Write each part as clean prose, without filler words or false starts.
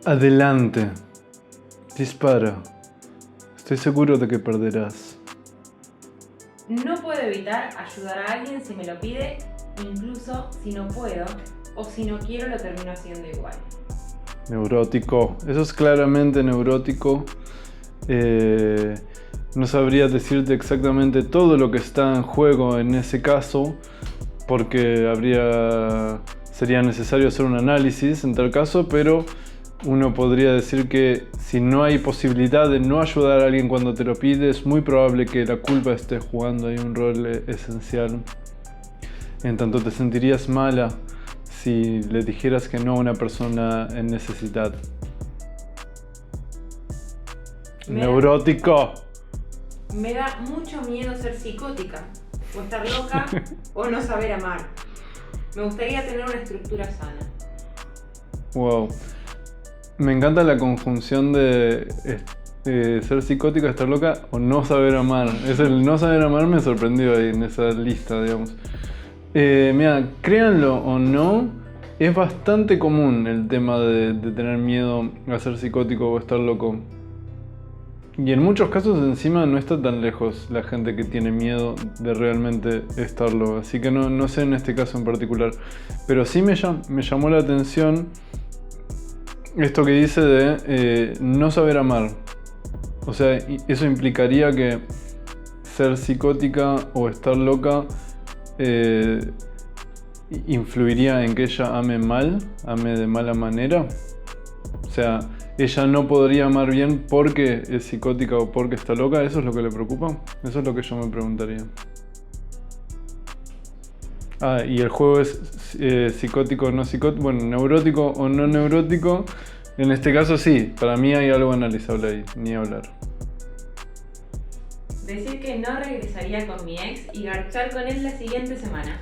Adelante. Dispara. Estoy seguro de que perderás. No puedo evitar ayudar a alguien si me lo pide, incluso si no puedo o si no quiero lo termino haciendo igual. Neurótico. Eso es claramente neurótico. No sabría decirte exactamente todo lo que está en juego en ese caso, porque sería necesario hacer un análisis en tal caso, pero uno podría decir que si no hay posibilidad de no ayudar a alguien cuando te lo pide, es muy probable que la culpa esté jugando ahí un rol esencial. En tanto te sentirías mala si le dijeras que no a una persona en necesidad. Neurótico. Me da mucho miedo ser psicótica, o estar loca, o no saber amar. Me gustaría tener una estructura sana. Wow. Me encanta la conjunción de ser psicótica, estar loca o no saber amar. El no saber amar me sorprendió ahí en esa lista, digamos. Mira, créanlo o no, es bastante común el tema de tener miedo a ser psicótico o estar loco. Y en muchos casos encima no está tan lejos la gente que tiene miedo de realmente estarlo. Así que no sé en este caso en particular. Pero sí me llamó la atención esto que dice de no saber amar. O sea, eso implicaría que ser psicótica o estar loca influiría en que ella ame mal, ame de mala manera. O sea, ella no podría amar bien porque es psicótica o porque está loca. ¿Eso es lo que le preocupa? Eso es lo que yo me preguntaría. Ah, y el juego es psicótico o no psicótico. Bueno, neurótico o no neurótico. En este caso sí, para mí hay algo analizable ahí, ni hablar. Decir que no regresaría con mi ex y garchar con él la siguiente semana.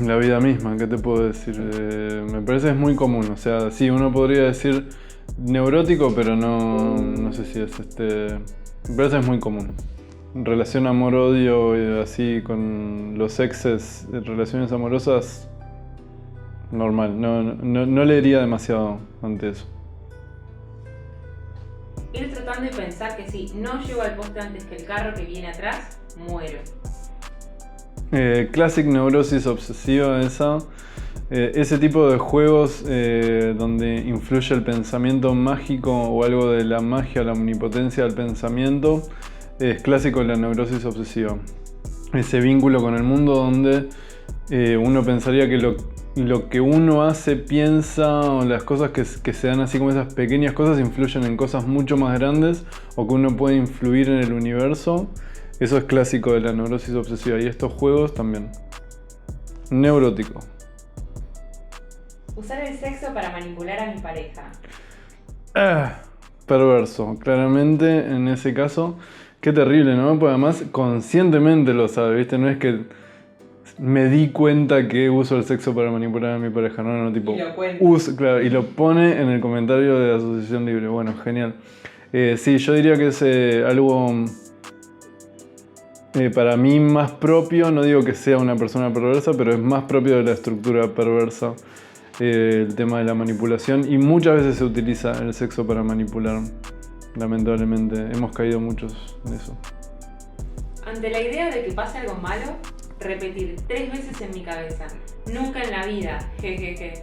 La vida misma, ¿qué te puedo decir? Me parece es muy común. O sea, sí, uno podría decir neurótico, pero no sé si es me parece es muy común. Relación amor-odio, así con los exes, relaciones amorosas, normal. No leería demasiado ante eso. Ir tratando de pensar que si no llego al poste antes que el carro que viene atrás, muero. Classic neurosis obsesiva esa. Ese tipo de juegos donde influye el pensamiento mágico o algo de la magia, la omnipotencia del pensamiento, es clásico de la neurosis obsesiva. Ese vínculo con el mundo donde uno pensaría que lo que uno hace, piensa, o las cosas que se dan así como esas pequeñas cosas influyen en cosas mucho más grandes, o que uno puede influir en el universo. Eso es clásico de la neurosis obsesiva, y estos juegos también. Neurótico. Usar el sexo para manipular a mi pareja. Perverso, claramente en ese caso. Qué terrible, ¿no? Porque además conscientemente lo sabe, ¿viste? No es que me di cuenta que uso el sexo para manipular a mi pareja, no, tipo... Y lo cuenta. Claro, y lo pone en el comentario de Asociación Libre. Bueno, genial. Sí, yo diría que es algo... para mí más propio, no digo que sea una persona perversa, pero es más propio de la estructura perversa el tema de la manipulación, y muchas veces se utiliza el sexo para manipular, lamentablemente. Hemos caído muchos en eso. Ante la idea de que pase algo malo, repetir 3 veces en mi cabeza: nunca en la vida, jejeje.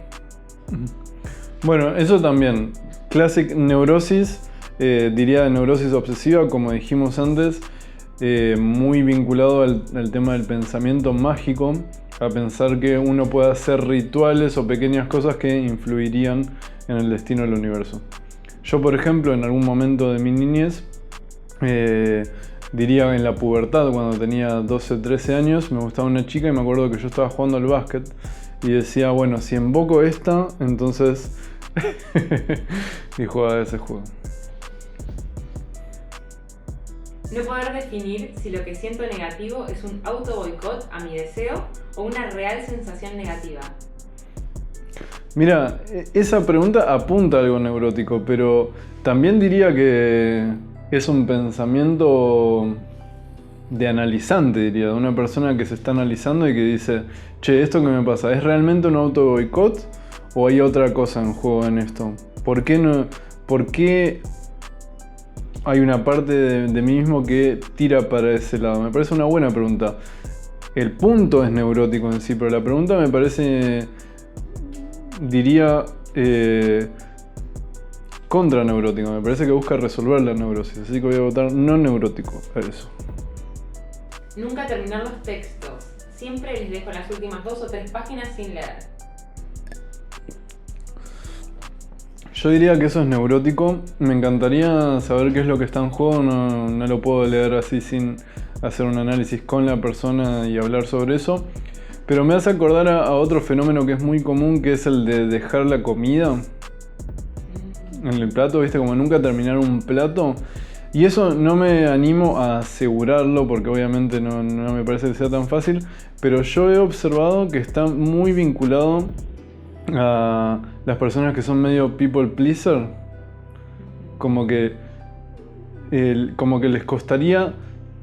Bueno, eso también. Classic neurosis, diría neurosis obsesiva, como dijimos antes. Muy vinculado al tema del pensamiento mágico, a pensar que uno puede hacer rituales o pequeñas cosas que influirían en el destino del universo. Yo, por ejemplo, en algún momento de mi niñez, diría en la pubertad, cuando tenía 12 o 13 años, me gustaba una chica y me acuerdo que yo estaba jugando al básquet y decía, bueno, si invoco esta, entonces... y jugaba ese juego. No poder definir si lo que siento negativo es un auto boicot a mi deseo o una real sensación negativa. Mira, esa pregunta apunta a algo neurótico, pero también diría que es un pensamiento de analizante, diría, de una persona que se está analizando y que dice, che, ¿esto que me pasa? ¿Es realmente un auto boicot o hay otra cosa en juego en esto? ¿Por qué hay una parte de mí mismo que tira para ese lado? Me parece una buena pregunta. El punto es neurótico en sí, pero la pregunta me parece, diría, contra neurótico. Me parece que busca resolver la neurosis, así que voy a votar no neurótico a eso. Nunca terminar los textos. Siempre les dejo las últimas 2 o 3 páginas sin leer. Yo diría que eso es neurótico. Me encantaría saber qué es lo que está en juego. No lo puedo leer así sin hacer un análisis con la persona y hablar sobre eso. Pero me hace acordar a otro fenómeno que es muy común, que es el de dejar la comida en el plato, ¿viste? Como nunca terminar un plato. Y eso no me animo a asegurarlo porque obviamente no me parece que sea tan fácil. Pero yo he observado que está muy vinculado a las personas que son medio people pleaser. Como que les costaría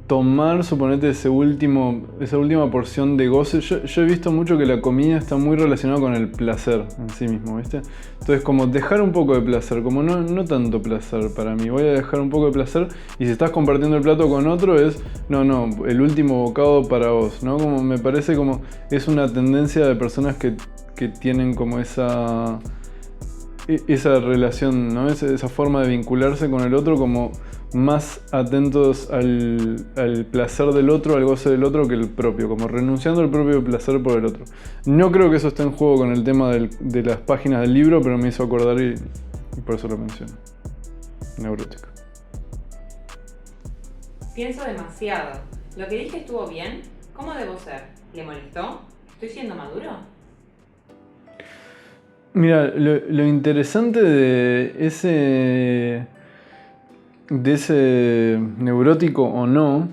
tomar, suponete, esa última porción de goce. Yo he visto mucho que la comida está muy relacionada con el placer en sí mismo, ¿viste? Entonces, como dejar un poco de placer, como no tanto placer para mí, voy a dejar un poco de placer, y si estás compartiendo el plato con otro es, no, el último bocado para vos, ¿no? Como me parece como es una tendencia de personas que tienen como esa relación, ¿no? Esa forma de vincularse con el otro, como más atentos al placer del otro, al goce del otro que el propio, como renunciando al propio placer por el otro. No creo que eso esté en juego con el tema de las páginas del libro, pero me hizo acordar y por eso lo menciono. Neurótico. Pienso demasiado. ¿Lo que dije estuvo bien? ¿Cómo debo ser? ¿Le molestó? ¿Estoy siendo maduro? Mira, lo interesante de ese neurótico o no,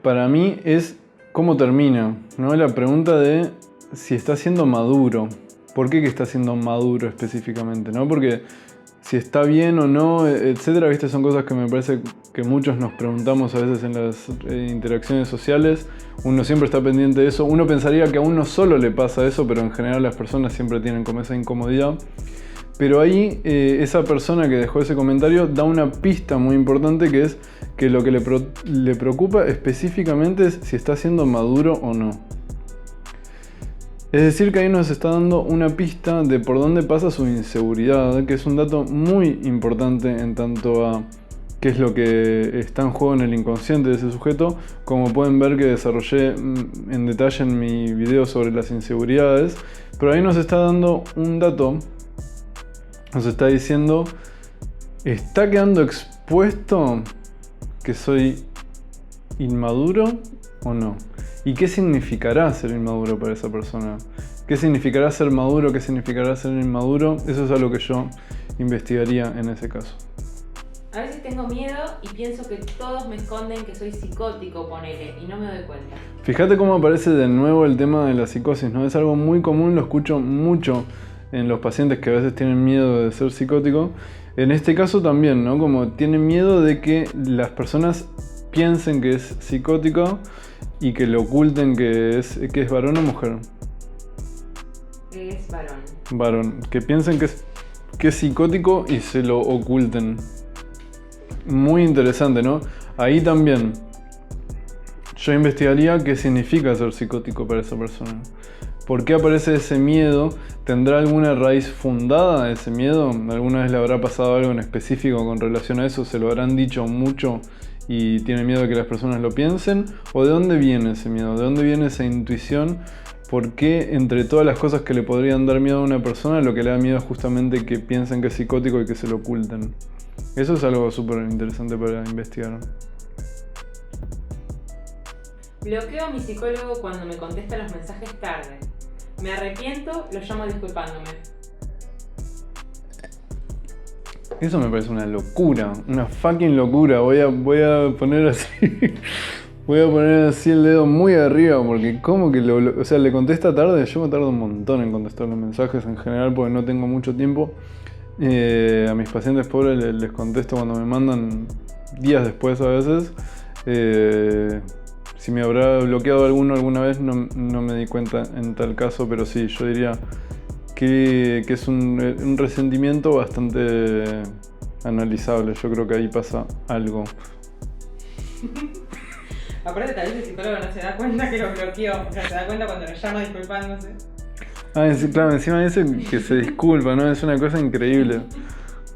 para mí es cómo termina, ¿no? La pregunta de si está siendo maduro. ¿Por qué que está siendo maduro específicamente, no? Porque si está bien o no, etcétera, ¿viste? Son cosas que me parece que muchos nos preguntamos a veces en las interacciones sociales. Uno siempre está pendiente de eso. Uno pensaría que a uno solo le pasa eso, pero en general las personas siempre tienen como esa incomodidad. Pero ahí esa persona que dejó ese comentario da una pista muy importante, que es que lo que le preocupa específicamente es si está siendo maduro o no. Es decir, que ahí nos está dando una pista de por dónde pasa su inseguridad, que es un dato muy importante en tanto a qué es lo que está en juego en el inconsciente de ese sujeto, como pueden ver que desarrollé en detalle en mi video sobre las inseguridades. Pero ahí nos está dando un dato, nos está diciendo, ¿está quedando expuesto que soy inmaduro o no? ¿Y qué significará ser inmaduro para esa persona? ¿Qué significará ser maduro? ¿Qué significará ser inmaduro? Eso es algo que yo investigaría en ese caso. A veces tengo miedo y pienso que todos me esconden que soy psicótico, ponele, y no me doy cuenta. Fíjate cómo aparece de nuevo el tema de la psicosis, ¿no? Es algo muy común, lo escucho mucho en los pacientes que a veces tienen miedo de ser psicótico. En este caso también, ¿no? Como tienen miedo de que las personas piensen que es psicótico y que le oculten que es varón o mujer. Es varón. Varón. Que piensen que es psicótico y se lo oculten. Muy interesante, ¿no? Ahí también yo investigaría qué significa ser psicótico para esa persona. ¿Por qué aparece ese miedo? ¿Tendrá alguna raíz fundada ese miedo? ¿Alguna vez le habrá pasado algo en específico con relación a eso? ¿Se lo habrán dicho mucho y tiene miedo de que las personas lo piensen? ¿O de dónde viene ese miedo? ¿De dónde viene esa intuición? ¿Por qué entre todas las cosas que le podrían dar miedo a una persona, lo que le da miedo es justamente que piensen que es psicótico y que se lo oculten? Eso es algo súper interesante para investigar. Bloqueo a mi psicólogo cuando me contesta los mensajes tarde. Me arrepiento, lo llamo disculpándome. Eso me parece una locura, una fucking locura. Voy a poner así voy a poner así el dedo muy arriba, porque como que le contesta tarde. Yo me tardo un montón en contestar los mensajes en general porque no tengo mucho tiempo. A mis pacientes pobres les contesto cuando me mandan días después a veces. Si me habrá bloqueado alguno alguna vez, no me di cuenta en tal caso, pero sí, yo diría que es un resentimiento bastante analizable. Yo creo que ahí pasa algo. Aparte, tal vez el psicólogo no se da cuenta que lo bloqueó, o sea, se da cuenta cuando lo llama disculpándose. Claro, encima dice que se disculpa, ¿no? Es una cosa increíble.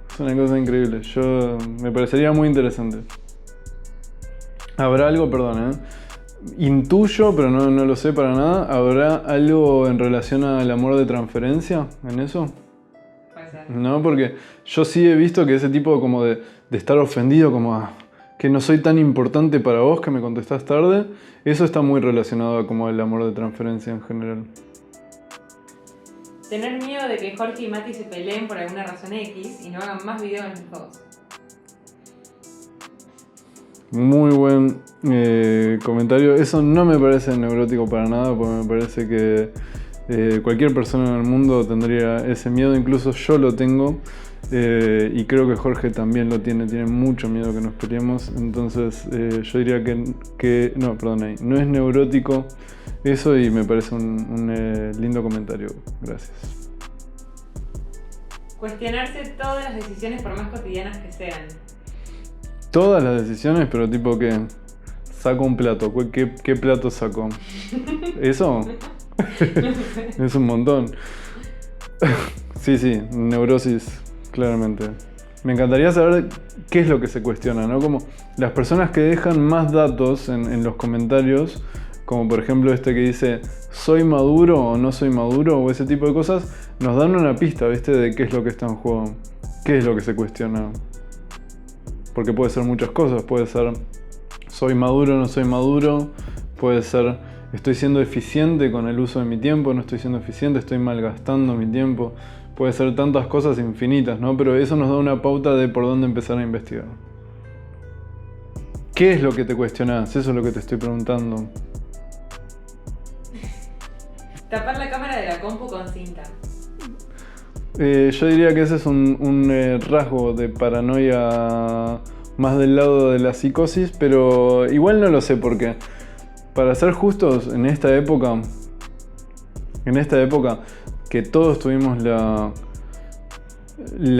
Es una cosa increíble. Me parecería muy interesante. ¿Habrá algo, perdón, intuyo, pero no lo sé para nada, ¿habrá algo en relación al amor de transferencia en eso? Puede ser. No, porque yo sí he visto que ese tipo como de estar ofendido, como que no soy tan importante para vos, que me contestás tarde, eso está muy relacionado a como el amor de transferencia en general. Tener miedo de que Jorge y Mati se peleen por alguna razón X y no hagan más videos los dos. Muy buen comentario. Eso no me parece neurótico para nada, porque me parece que cualquier persona en el mundo tendría ese miedo, incluso yo lo tengo, y creo que Jorge también lo tiene mucho miedo que nos peleemos. Entonces yo diría que no, perdón, no es neurótico eso, y me parece un lindo comentario. Gracias. Cuestionarse todas las decisiones por más cotidianas que sean. Todas las decisiones, pero tipo que saco un plato. ¿Qué plato saco? ¿Eso? Es un montón. Sí, neurosis, claramente. Me encantaría saber qué es lo que se cuestiona, ¿no? Como las personas que dejan más datos en los comentarios, como por ejemplo este que dice ¿soy maduro o no soy maduro? O ese tipo de cosas, nos dan una pista, ¿viste? De qué es lo que está en juego. ¿Qué es lo que se cuestiona? Porque puede ser muchas cosas, puede ser soy maduro o no soy maduro, puede ser estoy siendo eficiente con el uso de mi tiempo, no estoy siendo eficiente, estoy malgastando mi tiempo, puede ser tantas cosas infinitas, ¿no? Pero eso nos da una pauta de por dónde empezar a investigar. ¿Qué es lo que te cuestionás? Eso es lo que te estoy preguntando. Tapar la cámara de la compu con cinta. Yo diría que ese es un rasgo de paranoia más del lado de la psicosis, pero igual no lo sé porque, para ser justos, en esta época que todos tuvimos la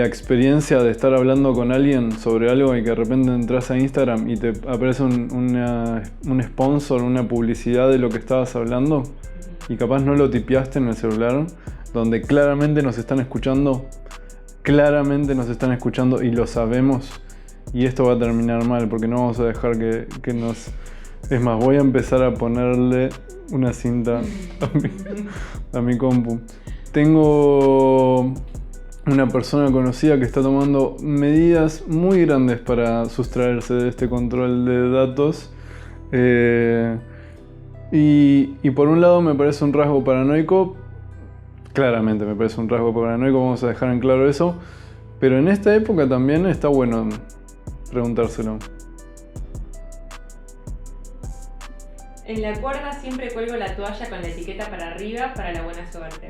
experiencia de estar hablando con alguien sobre algo y que de repente entras a Instagram y te aparece un sponsor, una publicidad de lo que estabas hablando y capaz no lo tipeaste en el celular, donde claramente nos están escuchando y lo sabemos, y esto va a terminar mal porque no vamos a dejar que nos... Es más, voy a empezar a ponerle una cinta a mi compu. Tengo una persona conocida que está tomando medidas muy grandes para sustraerse de este control de datos. Y por un lado me parece un rasgo paranoico. Claramente me parece un rasgo paranoico, vamos a dejar en claro eso. Pero en esta época también está bueno preguntárselo. En la cuerda siempre cuelgo la toalla con la etiqueta para arriba para la buena suerte.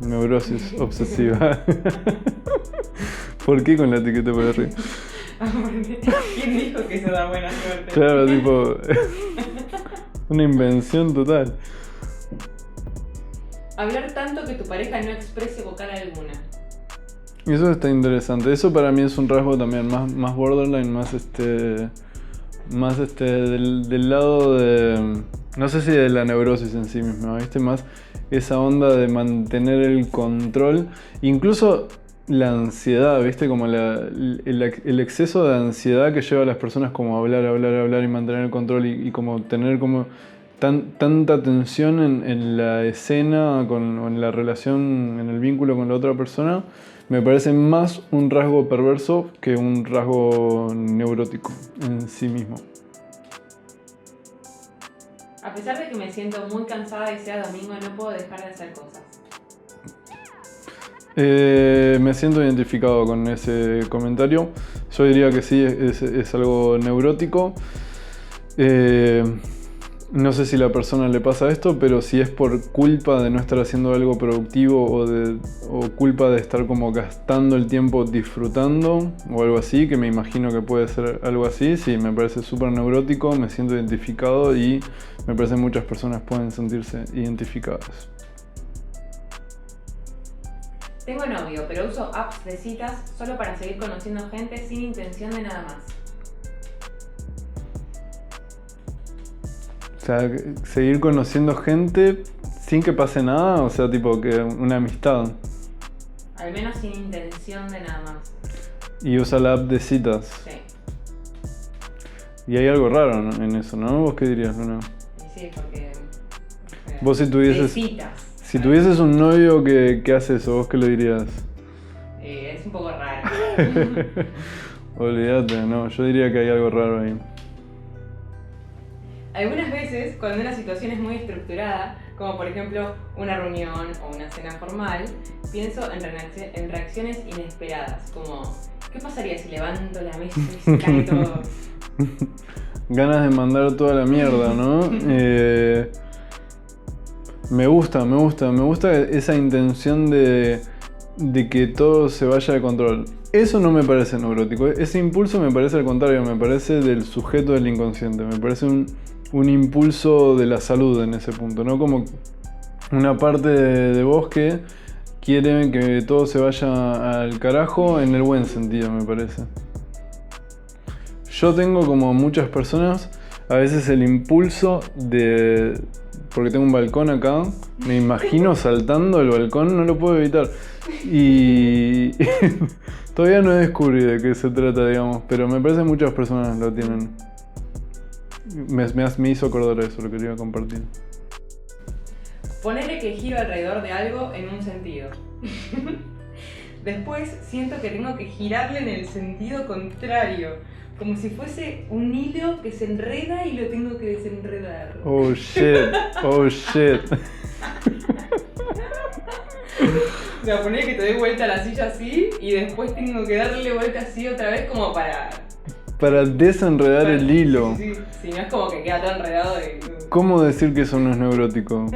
Neurosis obsesiva. ¿Por qué con la etiqueta para arriba? ¿Quién dijo que eso da buena suerte? Claro, tipo... una invención total. Hablar tanto que tu pareja no exprese vocal alguna. Eso está interesante. Eso para mí es un rasgo también más borderline, más del lado de... No sé si de la neurosis en sí misma, ¿viste? Más esa onda de mantener el control. Incluso la ansiedad, ¿viste? Como el exceso de ansiedad que lleva a las personas como a hablar y mantener el control y como tener como tanta tensión en la escena o en la relación, en el vínculo con la otra persona. Me parece más un rasgo perverso que un rasgo neurótico en sí mismo. A pesar de que me siento muy cansada y sea domingo, no puedo dejar de hacer cosas. Me siento identificado con ese comentario. Yo diría que sí, es algo neurótico. No sé si a la persona le pasa esto, pero si es por culpa de no estar haciendo algo productivo o culpa de estar como gastando el tiempo disfrutando o algo así, que me imagino que puede ser algo así, sí, me parece súper neurótico, me siento identificado y me parece que muchas personas pueden sentirse identificadas. Tengo novio, pero uso apps de citas solo para seguir conociendo gente sin intención de nada más. O sea, seguir conociendo gente sin que pase nada, o sea, tipo que una amistad. Al menos sin intención de nada más. Y usa la app de citas. Sí. Y hay algo raro en eso, ¿no? ¿Vos qué dirías, Luna? Y sí, porque... Vos si tuvieses... de citas. Si tuvieses un novio que hace eso, ¿vos qué le dirías? Es un poco raro. Olvídate, no, yo diría que hay algo raro ahí. Algunas veces, cuando una situación es muy estructurada, como por ejemplo una reunión o una cena formal, pienso en reacciones inesperadas, como ¿qué pasaría si levanto la mesa y se cae todo? Ganas de mandar toda la mierda, ¿no? Me gusta esa intención de que todo se vaya de control. Eso no me parece neurótico, ese impulso me parece al contrario, me parece del sujeto del inconsciente, me parece un impulso de la salud en ese punto, ¿no? Como una parte de vos que quiere que todo se vaya al carajo en el buen sentido, me parece. Yo tengo, como muchas personas, a veces el impulso de... Porque tengo un balcón acá, me imagino saltando el balcón, no lo puedo evitar. Y todavía no descubrí de qué se trata, digamos, pero me parece que muchas personas lo tienen. Me hizo acordar eso, lo quería compartir. Ponele que giro alrededor de algo en un sentido. Después siento que tengo que girarle en el sentido contrario, como si fuese un hilo que se enreda y lo tengo que desenredar. Oh shit, oh shit. O sea, ponele que te doy vuelta a la silla así y después tengo que darle vuelta así otra vez como para desenredar el hilo. Sí, sí, no es como que queda todo enredado y... ¿Cómo decir que eso no es neurótico?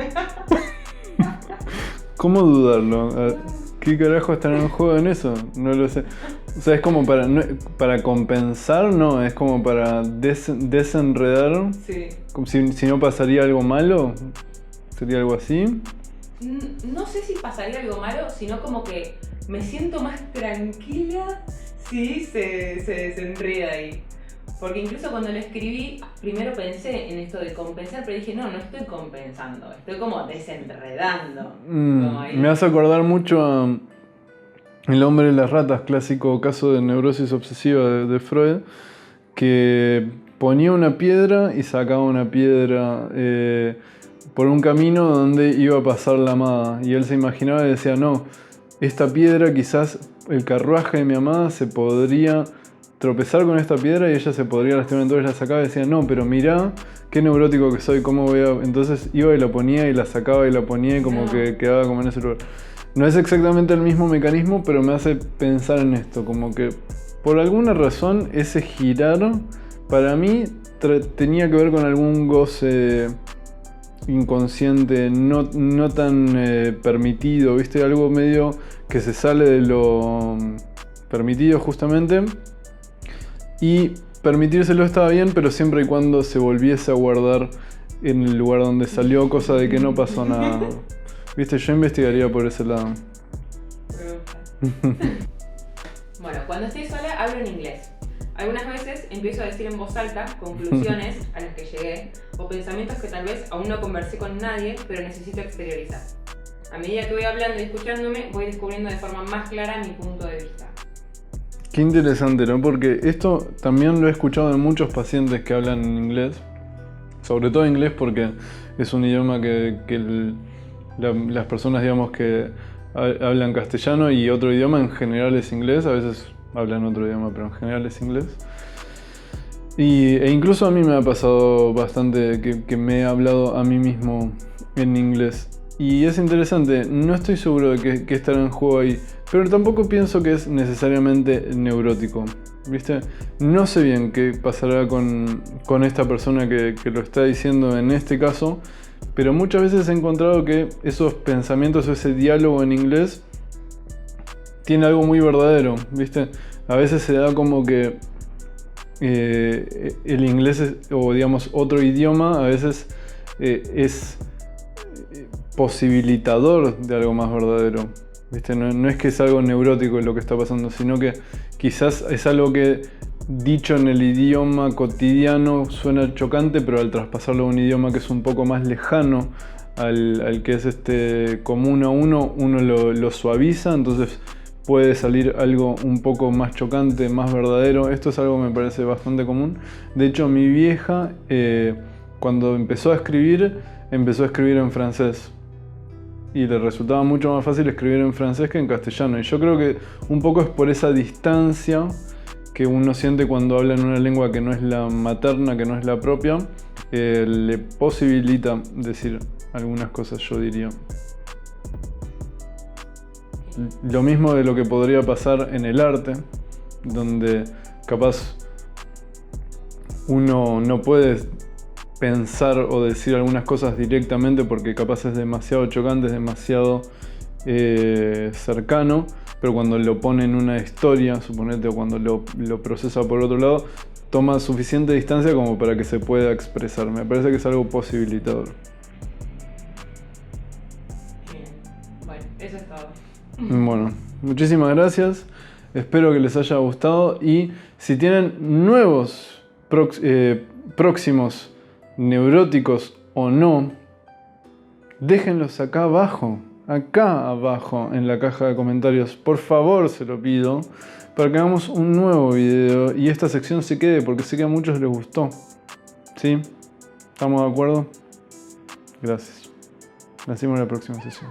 ¿Cómo dudarlo? ¿Qué carajo estará en juego en eso? No lo sé. O sea, es como para compensar, no, es como para desenredar. Sí. Como si no pasaría algo malo. ¿Sería algo así? No sé si pasaría algo malo, sino como que me siento más tranquila si se desenreda ahí. Porque incluso cuando lo escribí, primero pensé en esto de compensar, pero dije, no estoy compensando, estoy como desenredando. Me hace acordar mucho a El hombre de las ratas, clásico caso de neurosis obsesiva de Freud, que ponía una piedra y sacaba una piedra por un camino donde iba a pasar la amada. Y él se imaginaba y decía, no, esta piedra quizás el carruaje de mi amada se podría tropezar con esta piedra y ella se podría lastimar, entonces la sacaba y decía, no, pero mirá qué neurótico que soy, cómo voy a... Entonces iba y la ponía y la sacaba y la ponía y como que quedaba como en ese lugar. No es exactamente el mismo mecanismo, pero me hace pensar en esto, como que por alguna razón ese girar para mí tenía que ver con algún goce inconsciente, no tan permitido, ¿viste? Algo medio que se sale de lo permitido justamente. Y permitírselo estaba bien, pero siempre y cuando se volviese a guardar en el lugar donde salió, cosa de que no pasó nada. Viste, yo investigaría por ese lado. Bueno, cuando estoy sola hablo en inglés. Algunas veces empiezo a decir en voz alta conclusiones a las que llegué o pensamientos que tal vez aún no conversé con nadie, pero necesito exteriorizar. A medida que voy hablando y escuchándome, voy descubriendo de forma más clara mi punto de vista. Qué interesante, ¿no? Porque esto también lo he escuchado de muchos pacientes que hablan en inglés. Sobre todo inglés porque es un idioma que las personas, digamos, que hablan castellano y otro idioma en general es inglés. A veces hablan otro idioma, pero en general es inglés. E incluso a mí me ha pasado bastante que me he hablado a mí mismo en inglés. Y es interesante, no estoy seguro de que estará en juego ahí, pero tampoco pienso que es necesariamente neurótico. ¿viste? No sé bien qué pasará con esta persona que lo está diciendo en este caso, pero muchas veces he encontrado que esos pensamientos o ese diálogo en inglés tiene algo muy verdadero, ¿viste? A veces se da como que el inglés o digamos otro idioma a veces es posibilitador de algo más verdadero, ¿viste? No es que es algo neurótico lo que está pasando, sino que quizás es algo que dicho en el idioma cotidiano suena chocante, pero al traspasarlo a un idioma que es un poco más lejano al que es común a uno lo suaviza, entonces puede salir algo un poco más chocante, más verdadero. Esto es algo que me parece bastante común. De hecho, mi vieja, cuando empezó a escribir en francés. Y le resultaba mucho más fácil escribir en francés que en castellano. Y yo creo que un poco es por esa distancia que uno siente cuando habla en una lengua que no es la materna, que no es la propia, le posibilita decir algunas cosas, yo diría. Lo mismo de lo que podría pasar en el arte, donde capaz uno no puede pensar o decir algunas cosas directamente porque capaz es demasiado chocante, es demasiado cercano, pero cuando lo pone en una historia, suponete, o cuando lo procesa por otro lado, toma suficiente distancia como para que se pueda expresar. Me parece que es algo posibilitador. Bueno, eso es todo. Bueno, muchísimas gracias. Espero que les haya gustado y si tienen nuevos próximos neuróticos o no, déjenlos acá abajo en la caja de comentarios. Por favor, se lo pido, para que hagamos un nuevo video y esta sección se quede, porque sé que a muchos les gustó. ¿Sí? ¿Estamos de acuerdo? Gracias. Nos vemos en la próxima sesión.